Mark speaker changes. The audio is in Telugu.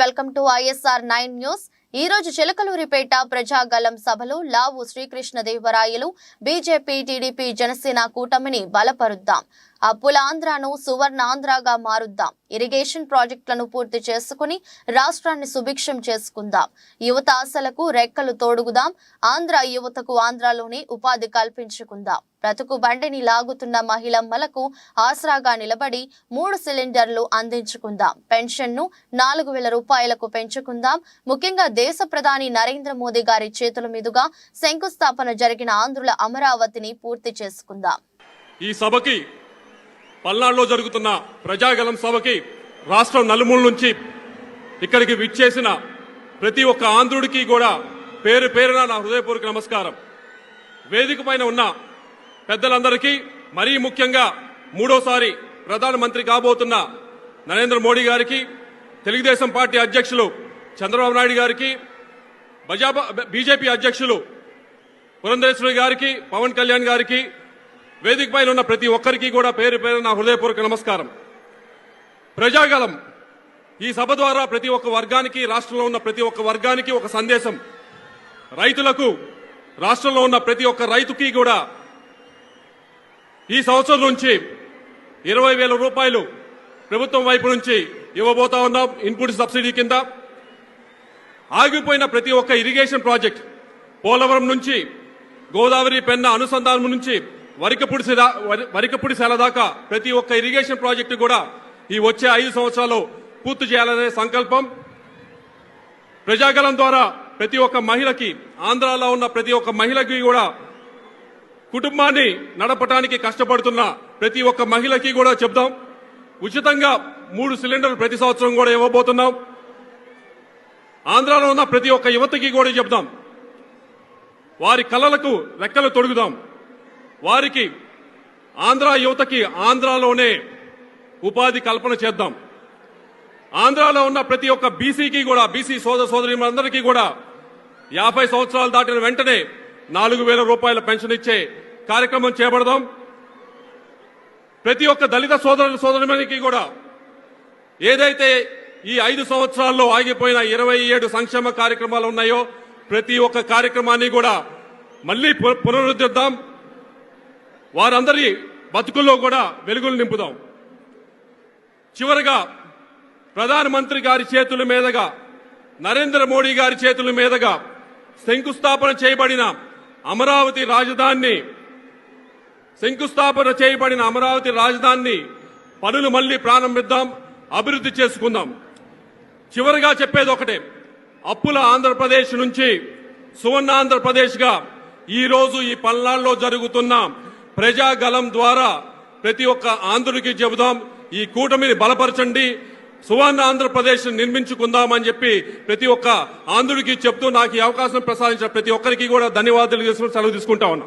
Speaker 1: Welcome to ISR 9 news. ఈ రోజు చిలకలూరిపేట ప్రజాగలం సభలో లావు శ్రీకృష్ణదేవరాయలు బీజేపీ, టీడీపీ, జనసేన కూటమిని బలపరుద్దాం, అప్పుల ఆంధ్రాను సువర్ణాంధ్రగా మారుద్దాం, ఇరిగేషన్ ప్రాజెక్టులను పూర్తి చేసుకుని రాష్ట్రాన్ని సుభిక్షం చేసుకుందాం, యువత ఆశలకు రెక్కలు తోడుగుదాం, ఆంధ్ర యువతకు ఆంధ్రాలోనే ఉపాధి కల్పించుకుందాం, బ్రతుకు బండిని లాగుతున్న మహిళమ్మలకు ఆసరాగా నిలబడి 3 సిలిండర్లు అందించుకుందాం, పెన్షన్ను 4,000 రూపాయలకు పెంచుకుందాం, ముఖ్యంగా దేశ ప్రధాని నరేంద్ర మోదీ గారి చేతుల మీదుగా శంకుస్థాపన జరిగిన ఆంధ్రుల అమరావతిని పూర్తి చేసుకుందాం.
Speaker 2: ఈ సభకి పల్నాడులో జరుగుతున్న ప్రజాగలం సభకి రాష్ట్రం నలుమూల నుంచి ఇక్కడికి విచ్చేసిన ప్రతి ఒక్క ఆంధ్రుడికి కూడా పేరు పేరున నా హృదయపూర్వక నమస్కారం. వేదిక పైన ఉన్న పెద్దలందరికీ, మరీ ముఖ్యంగా మూడోసారి ప్రధానమంత్రి కాబోతున్న నరేంద్ర మోడీ గారికి, తెలుగుదేశం పార్టీ అధ్యక్షులు చంద్రబాబు నాయుడు గారికి, బీజేపీ అధ్యక్షులు పురంధేశ్వరి గారికి, పవన్ కళ్యాణ్ గారికి, వేదిక పైన ఉన్న ప్రతి ఒక్కరికి కూడా పేరు పేరు నా హృదయపూర్వక నమస్కారం. ప్రజాగలం ఈ సభ ద్వారా ప్రతి ఒక్క వర్గానికి, రాష్ట్రంలో ఉన్న ప్రతి ఒక్క వర్గానికి ఒక సందేశం. రైతులకు, రాష్ట్రంలో ఉన్న ప్రతి ఒక్క రైతుకి కూడా ఈ సంవత్సరం నుంచి 20,000 రూపాయలు ప్రభుత్వం వైపు నుంచి ఇవ్వబోతా ఉన్నాం ఇన్పుట్ సబ్సిడీ కింద. ఆగిపోయిన ప్రతి ఒక్క ఇరిగేషన్ ప్రాజెక్ట్, పోలవరం నుంచి గోదావరి పెన్న అనుసంధానం నుంచి వరికపుడిశాల దాకా ప్రతి ఒక్క ఇరిగేషన్ ప్రాజెక్టు కూడా ఈ వచ్చే 5 సంవత్సరాలు పూర్తి చేయాలనే సంకల్పం. ప్రజాగలం ద్వారా ప్రతి ఒక్క మహిళకి, ఆంధ్రాలో ఉన్న ప్రతి ఒక్క మహిళకి కూడా, కుటుంబాన్ని నడపడానికి కష్టపడుతున్న ప్రతి ఒక్క మహిళకి కూడా చెప్దాం. ఉచితంగా 3 సిలిండర్లు ప్రతి సంవత్సరం కూడా ఇవ్వబోతున్నాం. ఆంధ్రాలో ఉన్న ప్రతి ఒక్క యువతకి కూడా చెప్దాం, వారి కలలకు రెక్కలు తొడుగుదాం. వారికి, ఆంధ్ర యువతకి ఆంధ్రాలోనే ఉపాధి కల్పన చేద్దాం. ఆంధ్రాలో ఉన్న ప్రతి ఒక్క బీసీకి కూడా, బీసీ సోదర సోదరీలందరికీ కూడా 50 సంవత్సరాలు దాటిన వెంటనే 4,000 రూపాయల పెన్షన్ ఇచ్చే కార్యక్రమం చేపడదాం. ప్రతి ఒక్క దళిత సోదరులకి కూడా ఏదైతే ఈ 5 సంవత్సరాల్లో ఆగిపోయిన 27 సంక్షేమ కార్యక్రమాలు ఉన్నాయో ప్రతి ఒక్క కార్యక్రమాన్ని కూడా మళ్లీ పునరుద్ధరిద్దాం. వారందరి బతుకుల్లో కూడా వెలుగులు నింపుదాం. చివరగా ప్రధానమంత్రి గారి చేతుల మీదుగా, నరేంద్ర మోడీ గారి చేతుల మీదుగా శంకుస్థాపన చేయబడిన అమరావతి రాజధానిని పనులు మళ్లీ ప్రారంభిద్దాం, అభివృద్ధి చేసుకుందాం. చివరిగా చెప్పేది ఒకటే, అప్పుల ఆంధ్రప్రదేశ్ నుంచి సువర్ణాంధ్రప్రదేశ్గా ఈరోజు ఈ పల్నాడులో జరుగుతున్న ప్రజాగలం ద్వారా ప్రతి ఒక్క ఆంధ్రుడికి చెబుదాం, ఈ కూటమిని బలపరచండి, సువర్ణ ఆంధ్రప్రదేశ్ నిర్మించుకుందామని చెప్పి ప్రతి ఒక్క ఆంధ్రుడికి చెప్తూ నాకు ఈ అవకాశం ప్రసాదించిన ప్రతి ఒక్కరికి కూడా ధన్యవాదాలు సెలవు తీసుకుంటా ఉన్నా.